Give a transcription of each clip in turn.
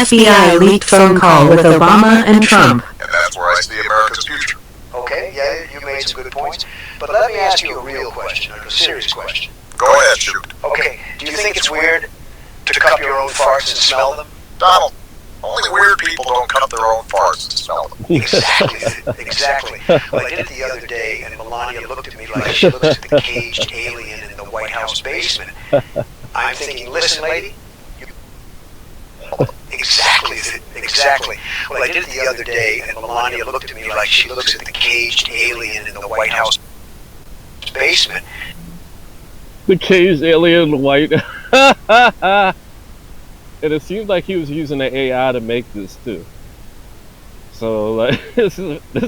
FBI leaked phone call with Obama and Trump. And that's where I see America's future. Okay, yeah, you made some good points. But let me ask you a real question, a serious question. Go ahead, shoot. Okay, do you think it's weird to cup your own farts and smell them? Donald, only weird people don't cup their own farts and smell them. Exactly. Well, I did it the other day, and Melania looked at me like she looks at the caged alien in the White House basement. I'm thinking, listen, lady. Exactly. Well, I did it the other day, and Melania looked at me like she looks at the caged alien in the White House basement. The caged alien in the white. And it seems like he was using the AI to make this too. So like this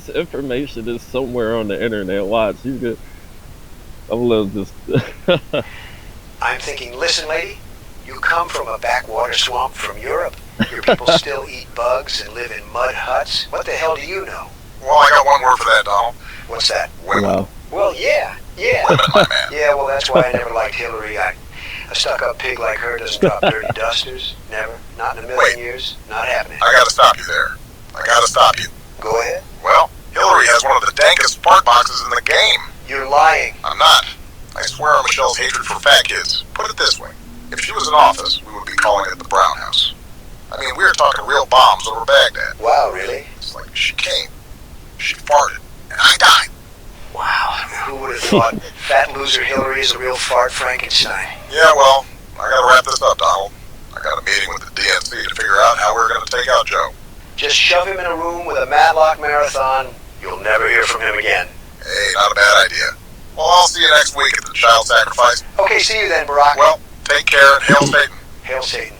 information is somewhere on the internet. Watch, you could. I'm gonna just. I'm thinking, listen, lady. You come from a backwater swamp from Europe. Your people still eat bugs and live in mud huts. What the hell do you know? Well, I got one word for that, Donald. What's that? Women. Wow. Well, yeah. Women, my man. Yeah, well, that's why I never liked Hillary. A stuck-up pig like her doesn't drop dirty dusters. Never. Not in a million years. Not happening. I gotta stop you there. I gotta stop you. Go ahead. Well, Hillary has one of the dankest fart boxes in the game. You're lying. I'm not. I swear on Michelle's hatred for fat kids. Put it this way. If she was in office, we would be calling it the Brown House. I mean, we were talking real bombs over Baghdad. Wow, really? It's like she came, she farted, and I died. Wow. Who would have thought fat loser Hillary is a real fart Frankenstein? Yeah, well, I gotta wrap this up, Donald. I got a meeting with the DNC to figure out how we're gonna take out Joe. Just shove him in a room with a Matlock marathon. You'll never hear from him again. Hey, not a bad idea. Well, I'll see you next week at the child sacrifice. Okay, see you then, Barack. Well, take care and hail Satan. Hail Satan.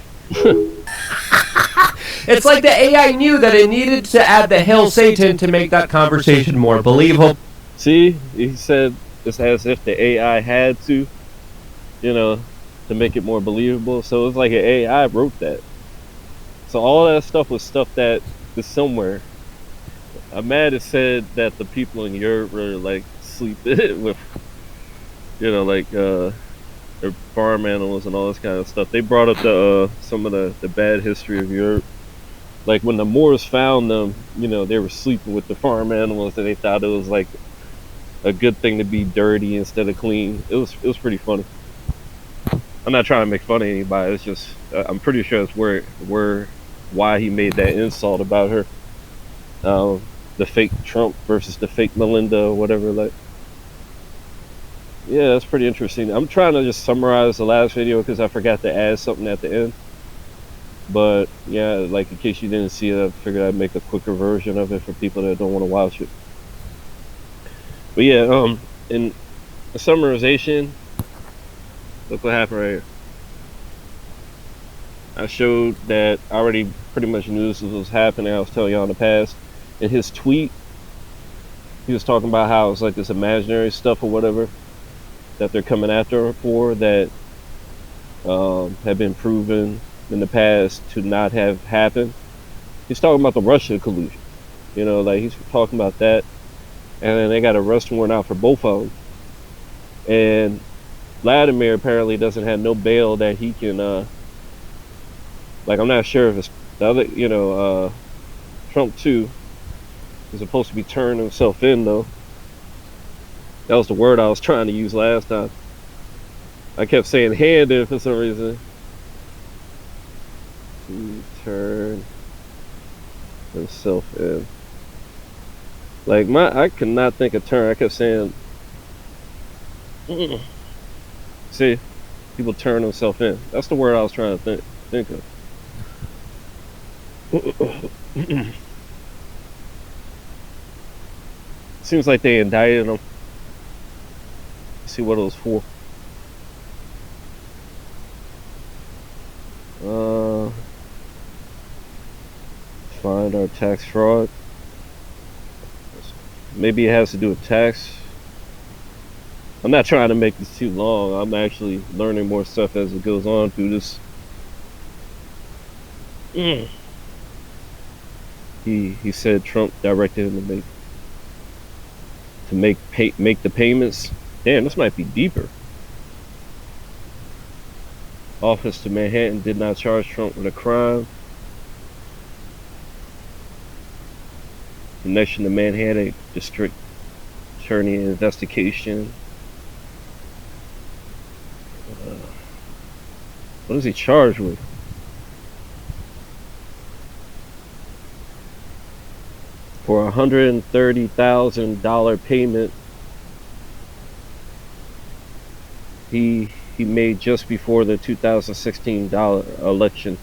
It's like the AI knew that it needed to add the Hail Satan to make that conversation more believable. See, he said it's as if the AI had to, to make it more believable. So it's like an AI wrote that. So all that stuff was stuff that is somewhere. Ahmad has said that the people in Europe were like sleeping with, their farm animals and all this kind of stuff. They brought up some of the bad history of Europe. Like when the Moors found them, they were sleeping with the farm animals and they thought it was like a good thing to be dirty instead of clean. It was pretty funny. I'm not trying to make fun of anybody. It's just I'm pretty sure it's why he made that insult about her. The fake Trump versus the fake Melinda or whatever. Like, yeah, that's pretty interesting. I'm trying to just summarize the last video because I forgot to add something at the end. But yeah, like in case you didn't see it, I figured I'd make a quicker version of it for people that don't want to watch it. But yeah, in the summarization, look what happened right here. I showed that I already pretty much knew this was happening. I was telling y'all in the past. In his tweet, he was talking about how it's like this imaginary stuff or whatever that they're coming after her for that have been proven in the past to not have happened. He's talking about the Russia collusion. Like he's talking about that. And then they got a arrest warrant out for both of them. And Vladimir apparently doesn't have no bail that he can, I'm not sure if it's the other, Trump too is supposed to be turning himself in though. That was the word I was trying to use last time. I kept saying hand in for some reason. To turn himself in. Like I could not think of turn. I kept saying see, people turn themselves in. That's the word I was trying to think of. Seems like they indicted him. Let's see what it was for. Find our tax fraud. Maybe it has to do with tax. I'm not trying to make this too long. I'm actually learning more stuff as it goes on through this. He said Trump directed him to make the payments. Damn, this might be deeper. Office to Manhattan did not charge Trump with a crime. connection to Manhattan District Attorney investigation. What is he charged with? For $130,000 payment he made just before the 2016 election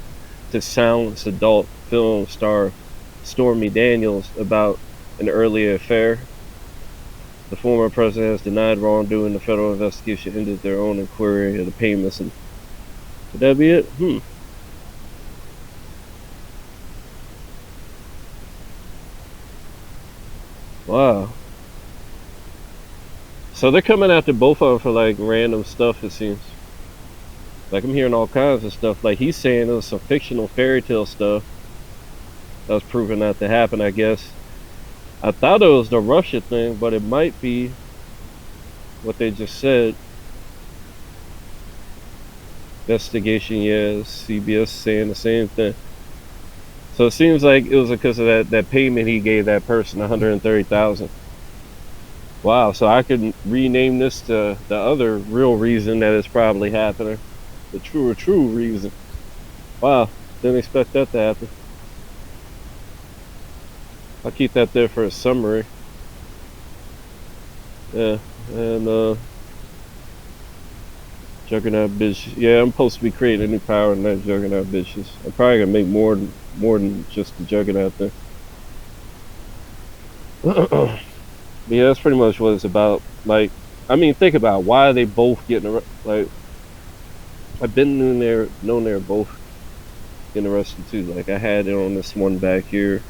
to silence adult film star Stormy Daniels about an earlier affair. The former president has denied wrongdoing. The federal investigation ended their own inquiry of the payments. And would that be it? Wow. So they're coming after both of them for like random stuff, it seems. Like I'm hearing all kinds of stuff. Like he's saying it was some fictional fairy tale stuff that was proven not to happen, I guess. I thought it was the Russia thing, but it might be what they just said. Investigation, yes. CBS saying the same thing. So it seems like it was because of that payment he gave that person, $130,000. Wow, so I could rename this to the other real reason that it's probably happening. The true reason. Wow, didn't expect that to happen. I'll keep that there for a summary. Yeah, and Juggernaut bitch. Yeah, I'm supposed to be creating a new power in that Juggernaut bitches. I'm probably gonna make more than just the Juggernaut thing. Yeah, that's pretty much what it's about. Like, I mean, think about it. Why are they both getting arrested? Like, I've been known they're both getting arrested too. Like, I had it on this one back here.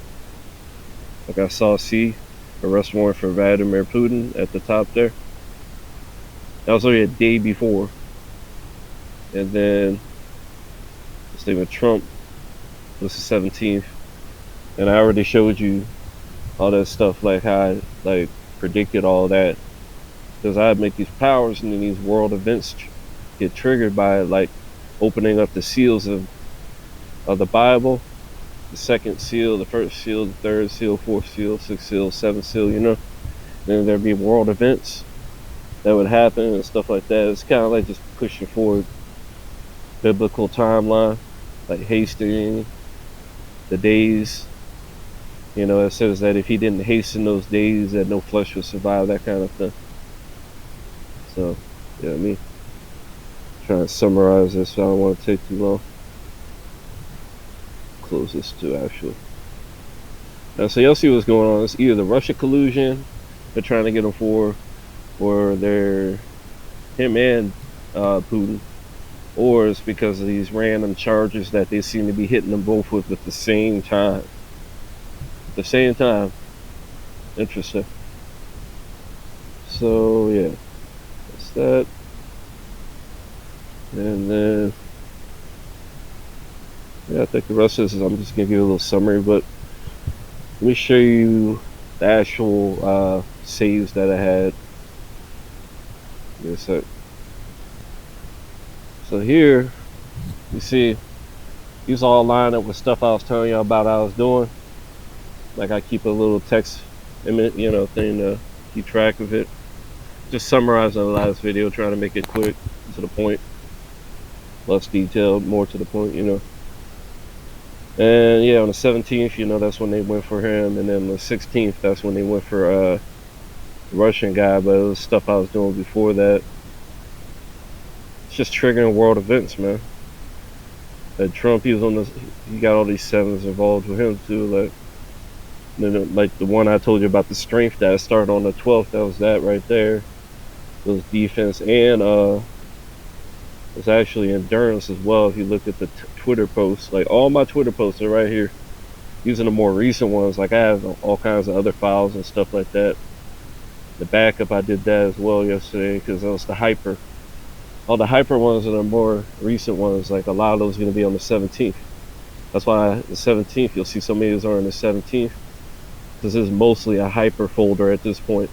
Like, I saw arrest warrant for Vladimir Putin at the top there. That was only a day before. And then the statement Trump was the 17th. And I already showed you all that stuff, like how I predicted all that. Because I make these powers and then these world events get triggered by like opening up the seals of the Bible. The second seal, the first seal, the third seal, fourth seal, sixth seal, seventh seal, you know. Then there'd be world events that would happen and stuff like that. It's kind of like just pushing forward biblical timeline, like hastening the days. You know, it says that if he didn't hasten those days, that no flesh would survive, that kind of thing. So, yeah, me trying to summarize this, so I don't want to take too long. Close this too, actually. Now, so y'all see what's going on. It's either the Russia collusion they're trying to get him for, or him and Putin, or it's because of these random charges that they seem to be hitting them both with at the same time. At the same time. Interesting. So, yeah. That's that. And then, yeah, I think the rest of this is, I'm just going to give you a little summary, but let me show you the actual saves that I had. Give me a sec. So here, you see, these all line up with stuff I was telling you about I was doing. Like I keep a little text image, you know, thing to keep track of it. Just summarizing the last video, trying to make it quick, to the point. Less detailed, more to the point, you know. And yeah, on the 17th, you know, that's when they went for him. And then the 16th, that's when they went for the Russian guy. But it was stuff I was doing before that. It's just triggering world events, man. Like Trump, he got all these sevens involved with him too. Like the one I told you about, the strength that started on the 12th, that was that right there. It was defense and it's actually endurance as well. If you look at the Twitter posts, like all my Twitter posts are right here. Using the more recent ones, like I have all kinds of other files and stuff like that. The backup, I did that as well yesterday because that was the hyper. All the hyper ones are the more recent ones. Like a lot of those are going to be on the 17th. That's why the 17th, you'll see so many of those are on the 17th. This is mostly a hyper folder at this point.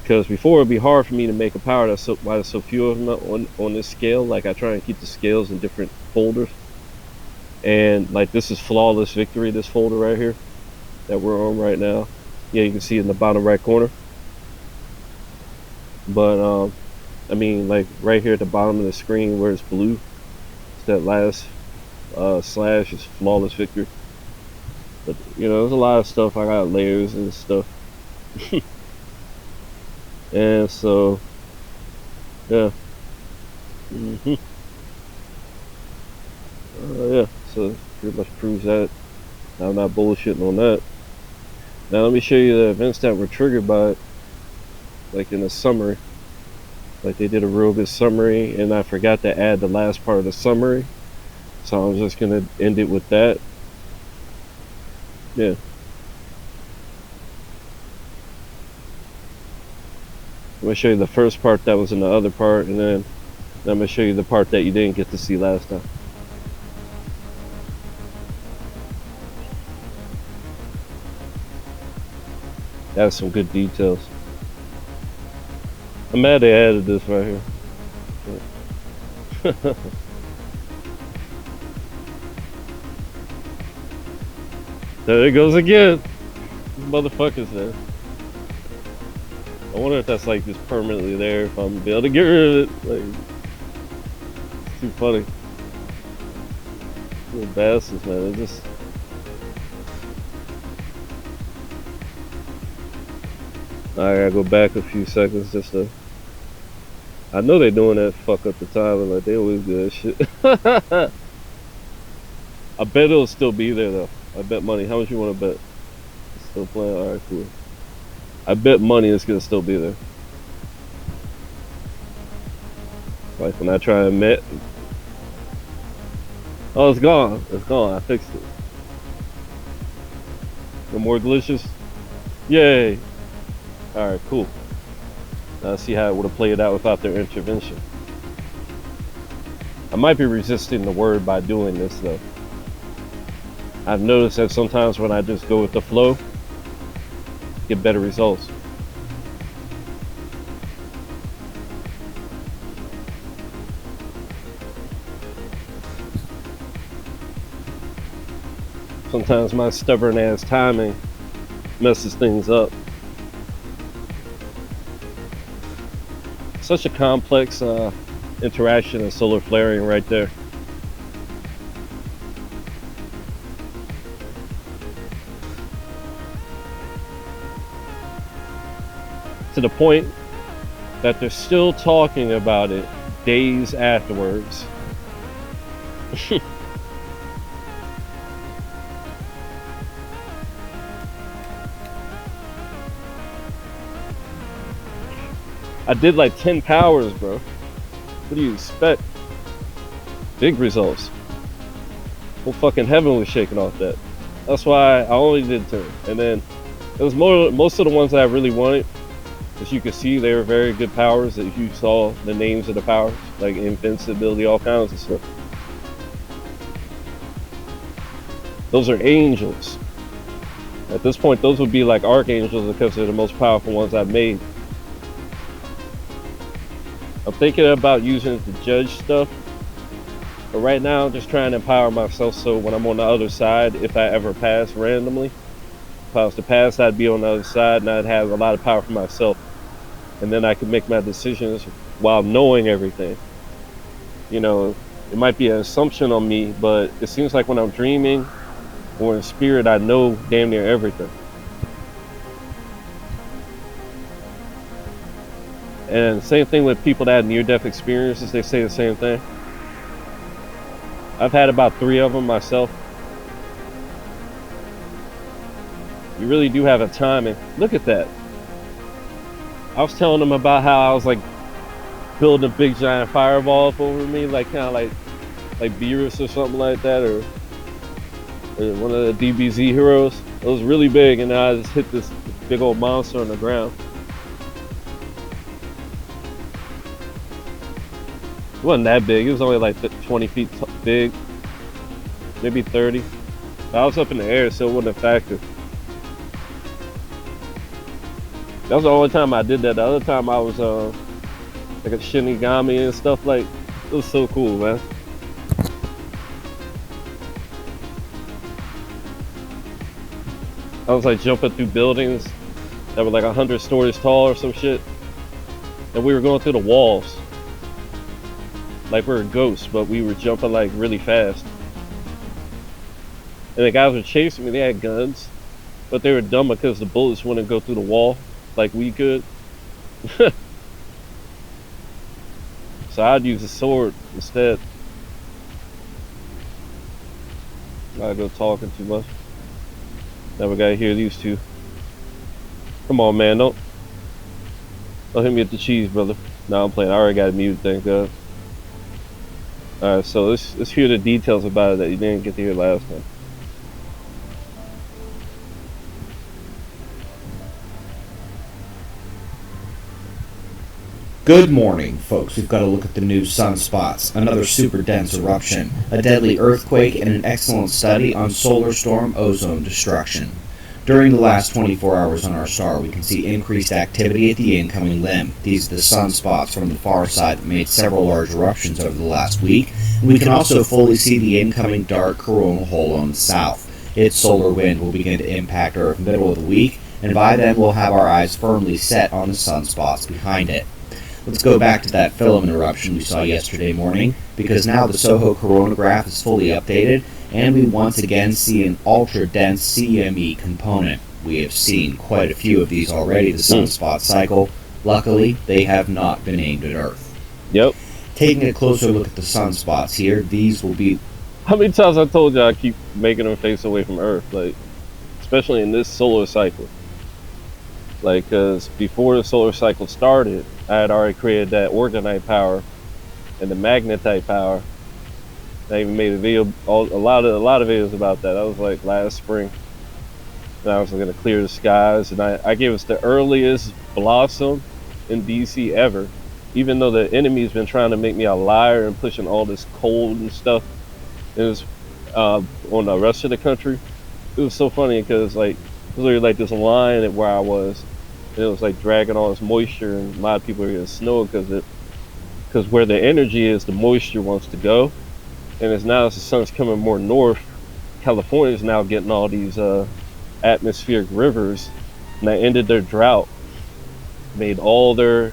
Because before it'd be hard for me to make a power, that's why there's so few of them on this scale. Like I try and keep the scales in different folders. And like this is Flawless Victory, this folder right here. that we're on right now. Yeah, you can see it in the bottom right corner. But I mean, like right here at the bottom of the screen where it's blue, it's that last slash is flawless victory. But you know, there's a lot of stuff. I got layers and stuff. And so, yeah. Yeah, so pretty much proves that I'm not bullshitting on that. Now let me show you the events that were triggered by it, like in the summary. Like they did a real good summary, and I forgot to add the last part of the summary, so I'm just gonna end it with that. Yeah. I'm gonna show you the first part that was in the other part, and then I'm gonna show you the part that you didn't get to see last time. That's some good details. I'm mad they added this right here. There it goes again. Motherfuckers there. I wonder if that's like just permanently there, if I'm gonna be able to get rid of it. Like, it's too funny. Little bastards, man. They're just. I gotta go back a few seconds just to. I know they're doing that fuck up the time, and like they always do that shit. I bet it'll still be there though. I bet money. How much you want to bet? It's still playing. All right, cool. I bet money it's gonna still be there. Like when I try and admit, oh, it's gone. It's gone. I fixed it. No more glitches. Yay! All right, cool. Now see how it would have played out without their intervention. I might be resisting the word by doing this though. I've noticed that sometimes when I just go with the flow, get better results. Sometimes my stubborn ass timing messes things up. Such a complex interaction of solar flaring right there. To the point that they're still talking about it days afterwards. I did like 10 powers, bro. What do you expect? Big results. Whole fucking heaven was shaking off that. That's why I only did 10. And then it was most of the ones that I really wanted. As you can see, they were very good powers. That you saw the names of the powers, like invincibility, all kinds of stuff. Those are angels. At this point, those would be like archangels because they're the most powerful ones I've made. I'm thinking about using it to judge stuff, but right now I'm just trying to empower myself so when I'm on the other side, if I ever pass randomly, if I was to pass, I'd be on the other side and I'd have a lot of power for myself. And then I could make my decisions while knowing everything. You know, it might be an assumption on me, but it seems like when I'm dreaming or in spirit, I know damn near everything. And same thing with people that had near-death experiences, they say the same thing. I've had about 3 of them myself. You really do have a timing. Look at that. I was telling them about how I was like building a big giant fireball up over me, like kind of like Beerus or something like that, or one of the DBZ heroes. It was really big, and then I just hit this big old monster on the ground. It wasn't that big. It was only like 20 feet big, maybe 30. But I was up in the air, so it wasn't a factor. That was the only time I did that. The other time I was like a Shinigami and stuff. Like, it was so cool, man. I was like jumping through buildings that were like 100 stories tall or some shit. And we were going through the walls. Like we were ghosts, but we were jumping like really fast. And the guys were chasing me, they had guns. But they were dumb because the bullets wouldn't go through the wall like we could. So I'd use a sword instead. I go talking too much. Now we gotta hear these two. Come on, man, don't hit me with the cheese, brother. No, I'm playing. I already got it muted, thank God. Alright, so let's hear the details about it that you didn't get to hear last time. Good morning, folks. We've got to look at the new sunspots, another super dense eruption, a deadly earthquake, and an excellent study on solar storm ozone destruction. During the last 24 hours on our star, we can see increased activity at the incoming limb. These are the sunspots from the far side that made several large eruptions over the last week, and we can also fully see the incoming dark coronal hole on the south. Its solar wind will begin to impact Earth middle of the week, and by then we'll have our eyes firmly set on the sunspots behind it. Let's go back to that filament eruption we saw yesterday morning, because now the SOHO coronagraph is fully updated, and we once again see an ultra-dense CME component. We have seen quite a few of these already this sunspot cycle. Luckily, they have not been aimed at Earth. Yep. Taking a closer look at the sunspots here, these will be... How many times I told you I keep making them face away from Earth, like, especially in this solar cycle. Like, cause before the solar cycle started, I had already created that orgonite power and the magnetite power. I even made a video, a lot of videos about that. That was like last spring. And I was going to clear the skies, and I gave us the earliest blossom in DC ever. Even though the enemy's been trying to make me a liar and pushing all this cold and stuff, it was on the rest of the country. It was so funny because like it was literally like this line at where I was. And it was like dragging all this moisture, and a lot of people are getting snow because where the energy is, the moisture wants to go. And as now as the sun's coming more north, California is now getting all these atmospheric rivers, and that ended their drought, made all the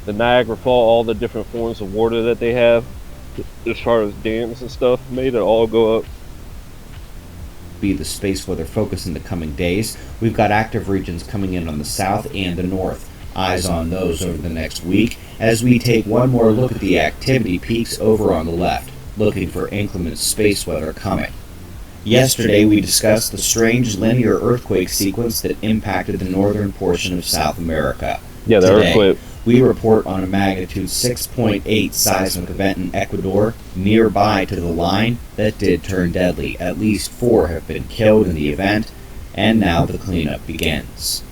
Niagara Fall, all the different forms of water that they have, as far as dams and stuff, made it all go up. Be the space weather focus in the coming days. We've got active regions coming in on the south and the north. Eyes on those over the next week as we take one more look at the activity peaks over on the left, looking for inclement space weather coming. Yesterday we discussed the strange linear earthquake sequence that impacted the northern portion of South America. Yeah, the Today, earthquake. We report on a magnitude 6.8 seismic event in Ecuador, nearby to the line, that did turn deadly. At least 4 have been killed in the event, and now the cleanup begins.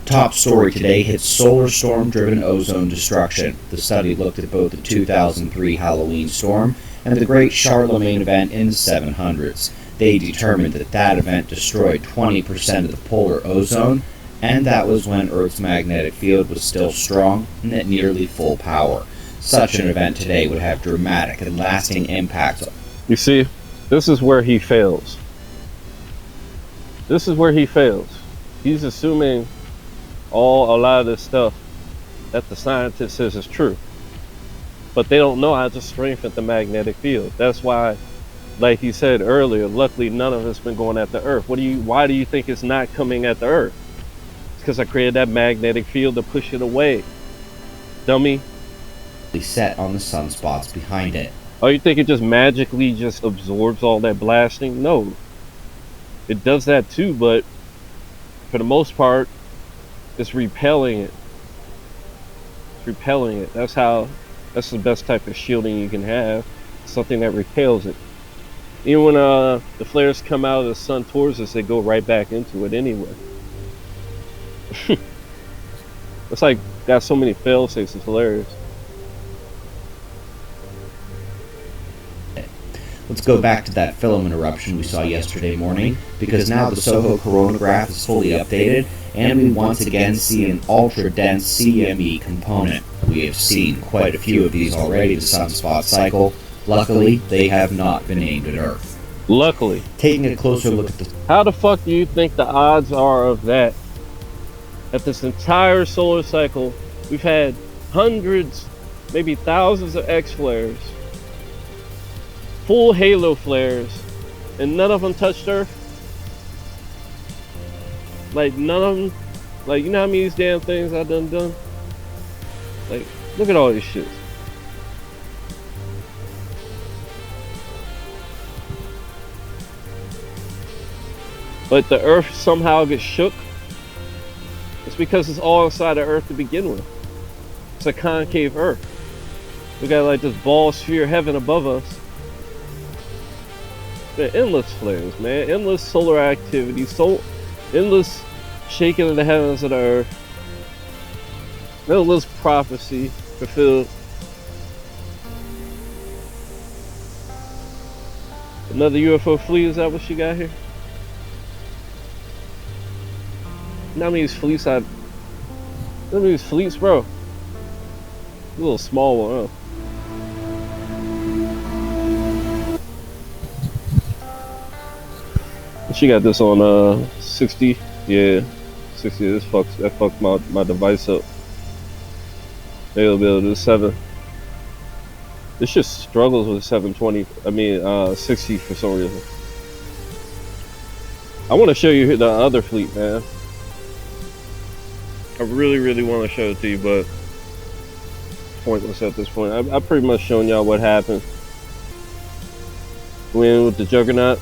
Top story today hits solar storm-driven ozone destruction. The study looked at both the 2003 Halloween storm and the Great Charlemagne event in the 700s. They determined that event destroyed 20% of the polar ozone, and that was when Earth's magnetic field was still strong and at nearly full power. Such an event today would have dramatic and lasting impacts. You see, this is where he fails. This is where he fails. He's assuming a lot of this stuff that the scientist says is true. But they don't know how to strengthen the magnetic field. That's why, like he said earlier, luckily none of us been going at the Earth. Why do you think it's not coming at the Earth? Because I created that magnetic field to push it away. Dummy. Set on the sunspots behind it. Oh, you think it just magically just absorbs all that blasting? No. It does that too, but for the most part, it's repelling it. It's repelling it. That's the best type of shielding you can have. Something that repels it. Even when the flares come out of the sun towards us, they go right back into it anyway. It's like got so many fail safes, it's hilarious. Let's go back to that filament eruption we saw yesterday morning, because now the SOHO coronagraph is fully updated, and we once again see an ultra-dense CME component. We have seen quite a few of these already this sunspot cycle. Luckily, they have not been aimed at Earth. Luckily. Taking a closer look at the... How the fuck do you think the odds are of that? That this entire solar cycle, we've had hundreds, maybe thousands of X flares, full halo flares, and none of them touched Earth? Like, none of them, like, you know how many of these damn things I done? Like, look at all these shits. But the Earth somehow gets shook. It's because it's all inside of Earth to begin with. It's a concave Earth. We got like this ball sphere heaven above us. Man, endless flares, man. Endless solar activity. Endless shaking of the heavens and the Earth. Endless prophecy fulfilled. Another UFO fleet, is that what she got here? How many of these fleets how many of these fleets, bro? A little small one, huh? She got this on 60. Yeah, 60. That fucks my device up. Maybe it'll be able to do 7. This just struggles with 720. I mean 60 for some reason. I want to show you the other fleet, man. I really want to show it to you, but pointless at this point. I've pretty much shown y'all what happened. We in with the Juggernaut.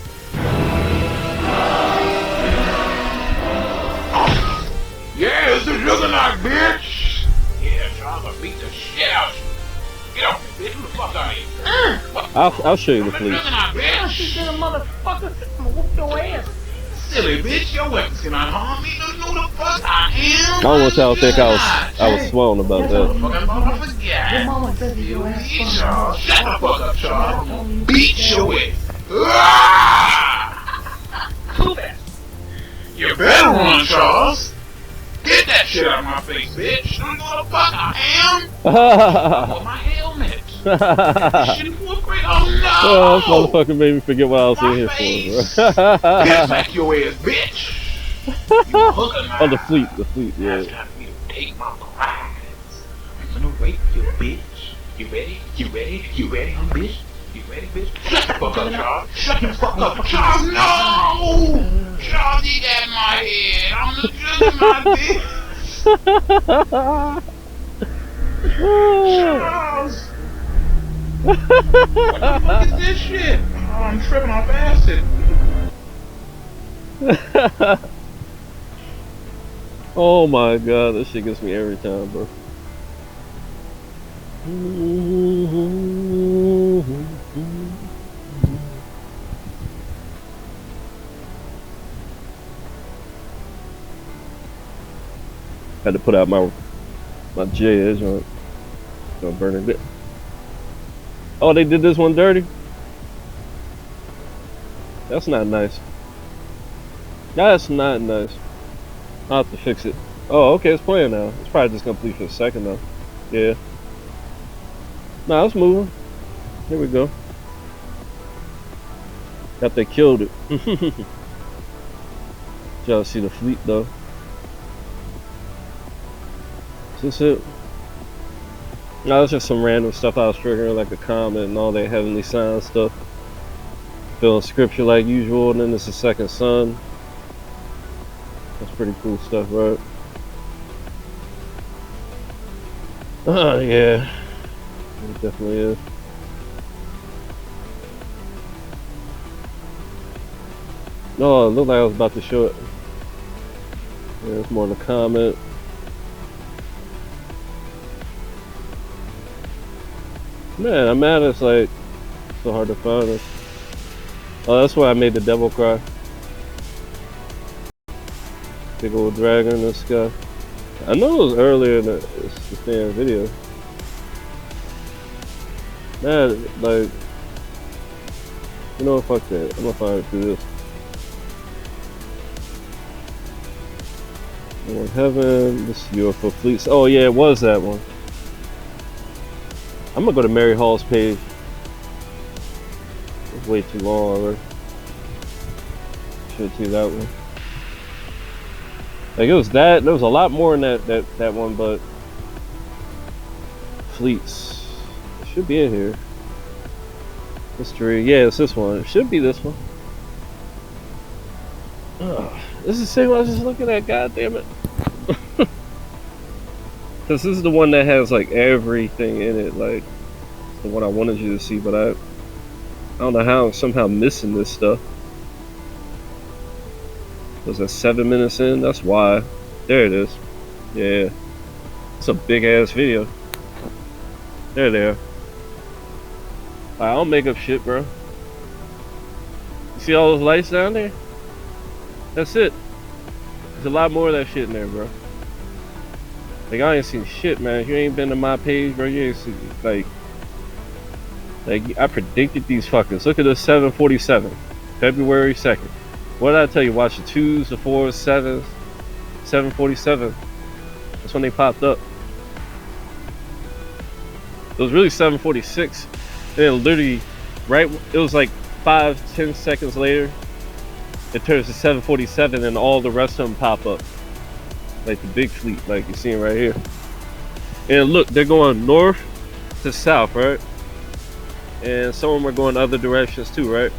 Yeah, it's the Juggernaut, bitch! Yeah, so I'm gonna beat the shit out of you. Get off me, bitch. Who the fuck are you? I'll show you the fleet. Juggernaut, bitch! You motherfucker. I'm gonna whoop your ass. Silly bitch, your weapons cannot harm me. You know the fuck I am. I don't want y'all to think I was swelling about that. Your mama said you Charles. Shut the fuck up, Charles. Beat your ass. Too fast. You better run, Charles. Get that shit out of my face, bitch. You know what the fuck I am? I want my helmet. Shit in 4th grade. Oh no! Oh, this motherfucker made me forget what I was in here for, bro. Get back your ass, bitch. Oh, the fleet, yeah. It's time for me to take my prize. I'm gonna wait for you, bitch. You ready? Bitch? You ready, bitch? Shut the fuck up, Charles. Shut the fuck up, Charles. No! Charles, you got my head. I'm the Juggernaut, bitch. Charles. What the fuck is this shit? Oh, I'm tripping off acid. Oh my god, this shit gets me every time, bro. Had to put out my J edge on it. Gonna burn it bit. Oh, they did this one dirty? That's not nice. That's not nice. I'll have to fix it. Oh, okay, it's playing now. It's probably just gonna play for a second though. Yeah. Nah, it's moving. Here we go. Got they killed it. Y'all see the fleet though. Is this it? No, it's just some random stuff I was triggering, like a comment and all that heavenly sign stuff. Filling scripture like usual, and then it's the second son. That's pretty cool stuff, right? Yeah. It definitely is. No, it looked like I was about to show it. Yeah, it's more in the comment. Man, I'm mad it's like so hard to find it. Oh, that's why I made the devil cry. Big old dragon in the sky. I know it was earlier in the damn video. Man, like, you know, fuck that. I'm gonna find it through this. Oh, heaven, this UFO fleets. Oh yeah, it was that one. I'm gonna go to Mary Hall's page. It's way too long already. show it to you that one. Like it was that. There was a lot more in that one, but fleets. It should be in here. History. Yeah, it's this one. It should be this one. This is the same one I was just looking at. God damn it. Because this is the one that has like everything in it. Like the one I wanted you to see, but I don't know how I'm somehow missing this stuff. Was that 7 minutes in? That's why. There it is. Yeah. It's a big ass video. There they are. I don't make up shit, bro. You see all those lights down there? That's it. There's a lot more of that shit in there, bro. Like, I ain't seen shit, man. If you ain't been to my page, bro, you ain't seen, like, I predicted these fuckers. Look at this 747. February 2nd. What did I tell you? Watch the 2s, the 4s, 7s. 747. That's when they popped up. It was really 746. And then literally, right, it was like 5-10 seconds later, it turns to 747 and all the rest of them pop up. Like the big fleet, like you're seeing right here. And look, they're going north to south, right? And some of them are going other directions too, right?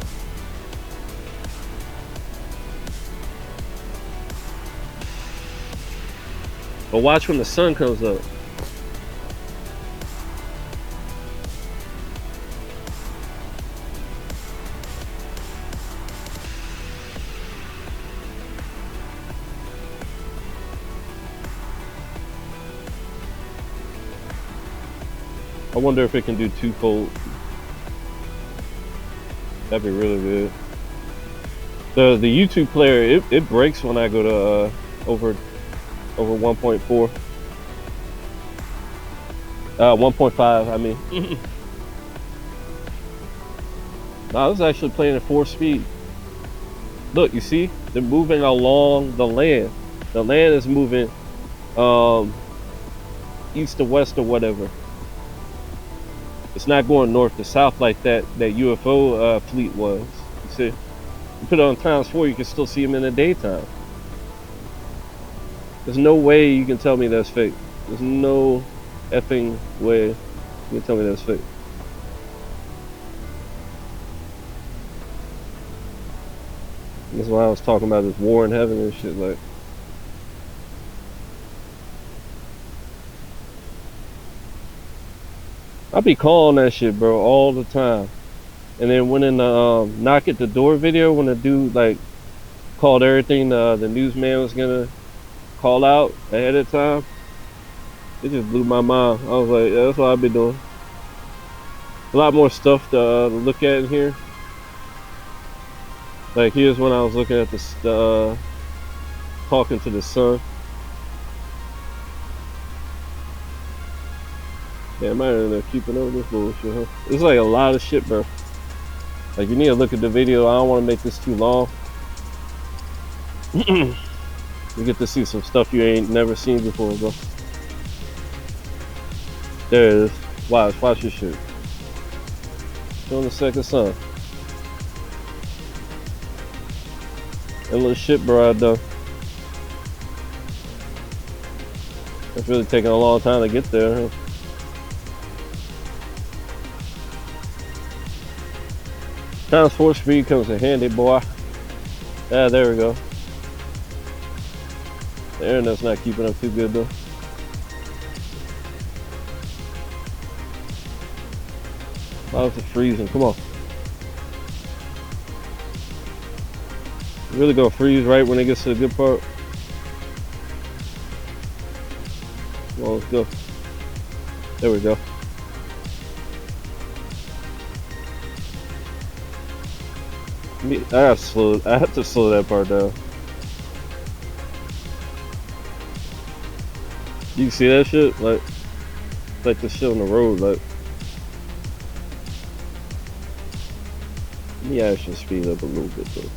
But watch when the sun comes up. I wonder if it can do twofold. That'd be really good. The YouTube player, it breaks when I go to over 1.4. 1.5, I mean. No, I was actually playing at 4 speed. Look, you see? They're moving along the land. The land is moving east to west or whatever. It's not going north to south like that UFO fleet was. You see? You put it on ×4, you can still see them in the daytime. There's no way you can tell me that's fake. There's no effing way you can tell me that's fake. That's why I was talking about this war in heaven and shit. Like, I be calling that shit, bro, all the time. And then when in the knock at the door video, when the dude like called everything the newsman was gonna call out ahead of time, it just blew my mind. I was like, yeah, that's what I've been doing. A lot more stuff to look at in here. Like here's when I was looking at the talking to the sun. Yeah, I might end up keeping up with this bullshit, huh? It's like a lot of shit, bro. Like, you need to look at the video. I don't want to make this too long. You get to see some stuff you ain't never seen before, bro. There it is. Watch this shit. Showing the second sun. That little shit, bro, I done. It's really taking a long time to get there, huh? ×4 speed comes in handy, boy. Ah, there we go. The internet's not keeping up too good, though. Why is it freezing? Come on. You really gonna freeze right when it gets to the good part? Come on, let's go. There we go. I have to slow that part down. You can see that shit? Like the shit on the road, like. Let me actually speed up a little bit though.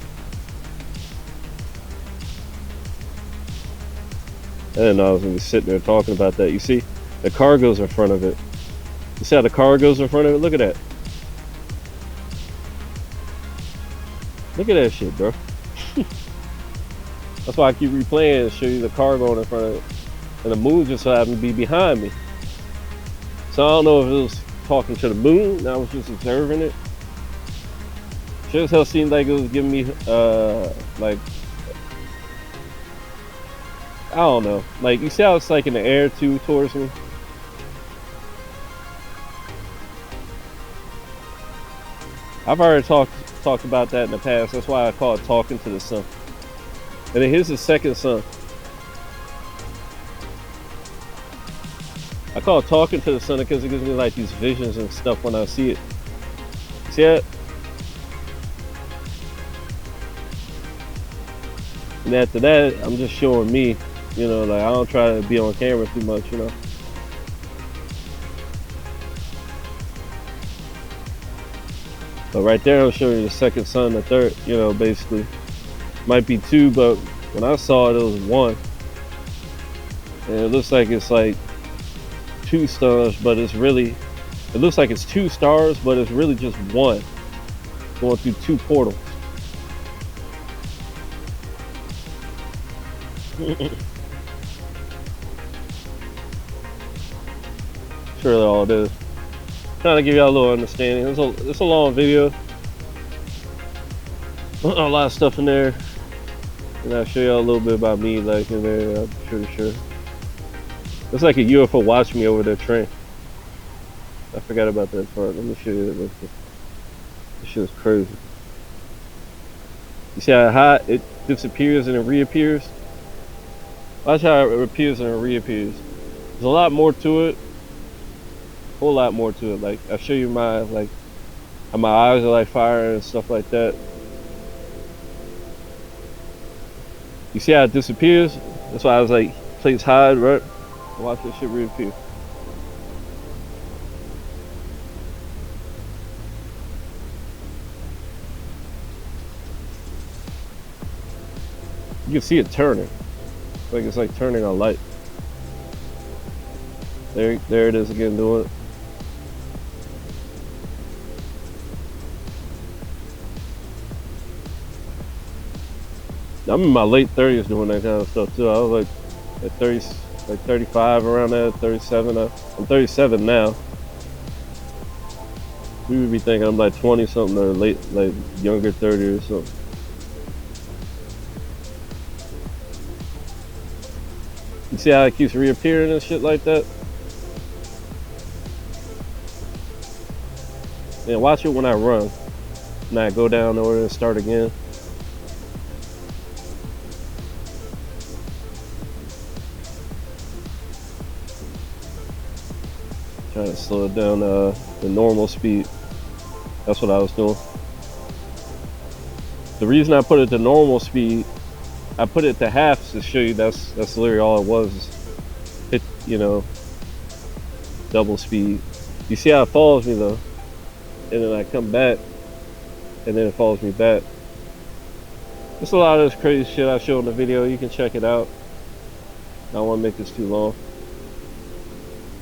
I didn't know I was gonna be sitting there talking about that. You see, the car goes in front of it. You see how the car goes in front of it? Look at that. Look at that shit, bro. That's why I keep replaying and show you the car going in front of it. And the moon just so happened to be behind me. So I don't know if it was talking to the moon and I was just observing it. Sure as hell seemed like it was giving me, like, I don't know. Like, you see how it's like in the air too towards me? I've already talked about that in the past. That's why I call it talking to the sun. And then here's the second sun. I call it talking to the sun because it gives me like these visions and stuff when I see it. See that? And after that, I'm just showing me, you know, like I don't try to be on camera too much, you know. But right there, I'm showing you the second sun, the third, you know, basically. Might be two, but when I saw it, it was one. And it looks like it's like two stars, but it's really, it looks like it's two stars, but it's really just one going through two portals. Surely all it is. Trying to give y'all a little understanding. It's a long video. A lot of stuff in there. And I'll show y'all a little bit about me, like in there, I'm pretty sure. It's like a UFO watching me over the train. I forgot about that part. Let me show you that. This shit is crazy. You see how high it disappears and it reappears? Watch how it appears and it reappears. There's a lot more to it. A whole lot more to it. Like I'll show you my, like, how my eyes are like fire and stuff like that. You see how it disappears? That's why I was like, please hide, right? Watch this shit reappear. You can see it turning. Like it's like turning a light. There it is again doing it. I'm in my late 30s doing that kind of stuff too. I was like at 30, like 35 around there, 37. I'm 37 now. We would be thinking I'm like 20 something or late, like younger 30 or something. You see how it keeps reappearing and shit like that? Yeah, watch it when I run. And I go down over and start again. Trying to slow it down the normal speed. That's what I was doing. The reason I put it to normal speed, I put it to half to show you that's literally all it was. Hit, you know, double speed. You see how it follows me though? And then I come back and then it follows me back. There's a lot of this crazy shit I show in the video. You can check it out. I don't want to make this too long.